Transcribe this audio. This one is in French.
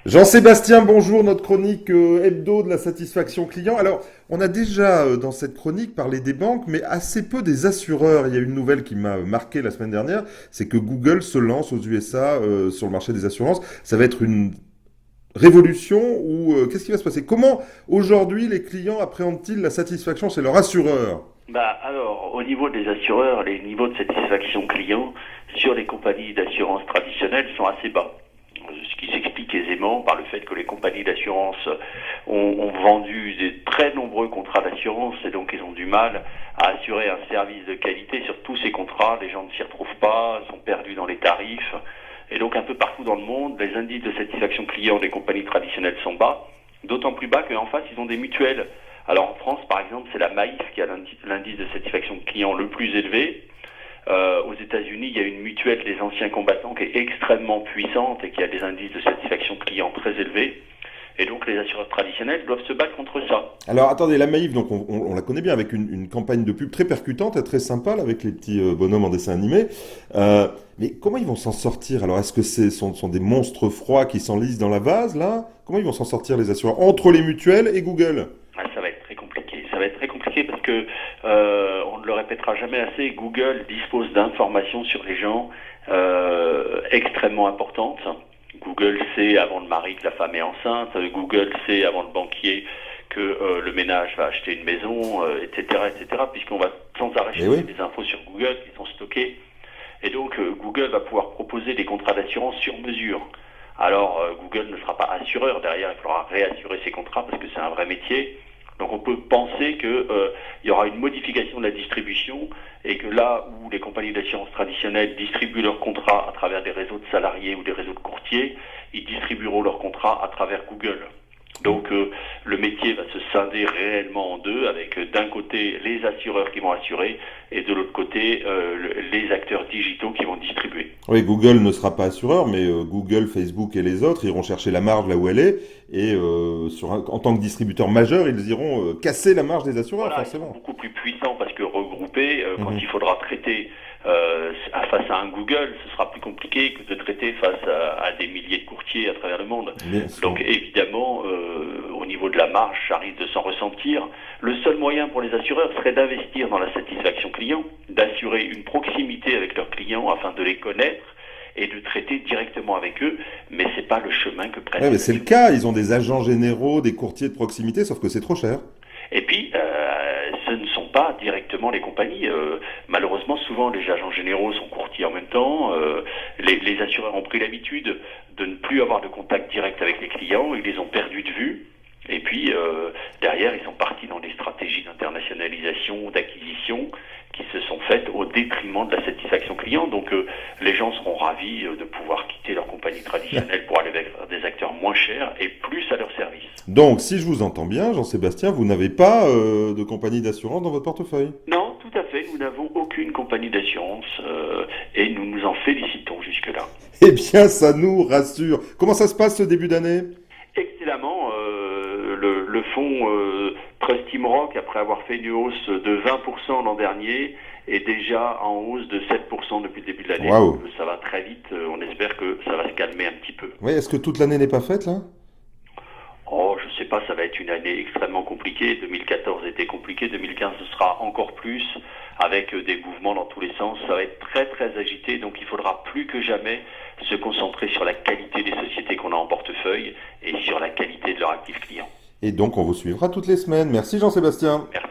Jean-Sébastien, bonjour, notre chronique hebdo de la satisfaction client. Alors, on a déjà dans cette chronique parlé des banques, mais assez peu des assureurs. Il y a une nouvelle qui m'a marqué la semaine dernière, c'est que Google se lance aux USA sur le marché des assurances. Ça va être une révolution ou qu'est-ce qui va se passer? Comment aujourd'hui les clients appréhendent-ils la satisfaction chez leur assureur? Alors, au niveau des assureurs, les niveaux de satisfaction client sur les compagnies d'assurance traditionnelles sont assez bas. Ce qui s'explique aisément par le fait que les compagnies d'assurance ont vendu des très nombreux contrats d'assurance et donc ils ont du mal à assurer un service de qualité sur tous ces contrats. Les gens ne s'y retrouvent pas, sont perdus dans les tarifs. Et donc un peu partout dans le monde, les indices de satisfaction client des compagnies traditionnelles sont bas, d'autant plus bas qu'en face, ils ont des mutuelles. Alors en France, par exemple, c'est la Maïf qui a l'indice de satisfaction client le plus élevé. Aux États-Unis, il y a une mutuelle des anciens combattants qui est extrêmement puissante et qui a des indices de satisfaction client très élevés. Et donc les assureurs traditionnels doivent se battre contre ça. Alors attendez, la Maïf, donc on la connaît bien avec une campagne de pub très percutante et très sympa là, avec les petits bonhommes en dessin animé. Euh, mais comment ils vont s'en sortir? Alors est-ce que sont des monstres froids qui s'enlisent dans la vase là? Comment ils vont s'en sortir les assureurs entre les mutuelles et Google? Ça va être très compliqué. Ça va être très compliqué parce que on ne le répétera jamais assez. Google dispose d'informations sur les gens extrêmement importantes. Google sait avant le mari que la femme est enceinte. Google sait avant le banquier que le ménage va acheter une maison, etc., etc. Puisqu'on va sans arrêt Eh chercher oui. des infos sur Google qui sont stockées. Et donc Google va pouvoir proposer des contrats d'assurance sur mesure. Alors Google ne sera pas assureur derrière, il faudra réassurer ses contrats parce que c'est un vrai métier. Donc on peut penser qu'il y aura une modification de la distribution et que là où les compagnies d'assurance traditionnelles distribuent leurs contrats à travers des réseaux de salariés ou des réseaux de courtiers, ils distribueront leurs contrats à travers Google. Donc le métier va se scinder réellement en deux avec d'un côté les assureurs qui vont assurer et de l'autre côté les acteurs digitaux qui vont distribuer. Oui, Google ne sera pas assureur, mais Google, Facebook et les autres iront chercher la marge là où elle est, et en tant que distributeur majeur, ils iront casser la marge des assureurs, Voilà, ils sont forcément. beaucoup plus puissants parce que regroupés, quand Mhm. il faudra traiter face à un Google, ce sera plus compliqué que de traiter face à des milliers de courtiers à travers le monde. Bien sûr. Donc évidemment, au niveau de la marge, ça risque de s'en ressentir. Le seul moyen pour les assureurs serait d'investir dans la satisfaction client, d'assurer une proximité avec leurs clients afin de les connaître et de traiter directement avec eux, mais c'est pas le chemin que prennent Ouais, mais les c'est le assureurs. cas, ils ont des agents généraux, des courtiers de proximité, sauf que c'est trop cher. Et puis, ce ne sont pas directement les compagnies. Malheureusement, souvent, les agents généraux sont courtiers en même temps. Les assureurs ont pris l'habitude de ne plus avoir de contact direct avec les clients. Ils les ont perdus de vue. Et puis, derrière, ils sont partis dans des stratégies d'internationalisation, d'acquisition, qui se sont faites au détriment de la satisfaction client. Donc, les gens seront ravis de pouvoir quitter leur compagnie traditionnelle pour aller vers des acteurs moins chers et plus à leur service. Donc, si je vous entends bien, Jean-Sébastien, vous n'avez pas de compagnie d'assurance dans votre portefeuille. Non, tout à fait. Nous n'avons aucune compagnie d'assurance et nous nous en félicitons jusque-là. Eh bien, ça nous rassure. Comment ça se passe ce début d'année? Excellemment, le fonds Trustim Rock, après avoir fait une hausse de 20% l'an dernier, est déjà en hausse de 7% depuis le début de l'année. Donc Waouh. ça va très vite. On espère que ça va se calmer un petit peu. Oui, est-ce que toute l'année n'est pas faite, là? Oh, je sais pas, ça va être une année extrêmement compliquée. 2014 était compliqué, 2015 ce sera encore plus, avec des mouvements dans tous les sens. Ça va être très très agité, donc il faudra plus que jamais se concentrer sur la qualité des sociétés qu'on a en portefeuille et sur la qualité de leur actif client. Et donc, on vous suivra toutes les semaines. Merci, Jean-Sébastien. Merci.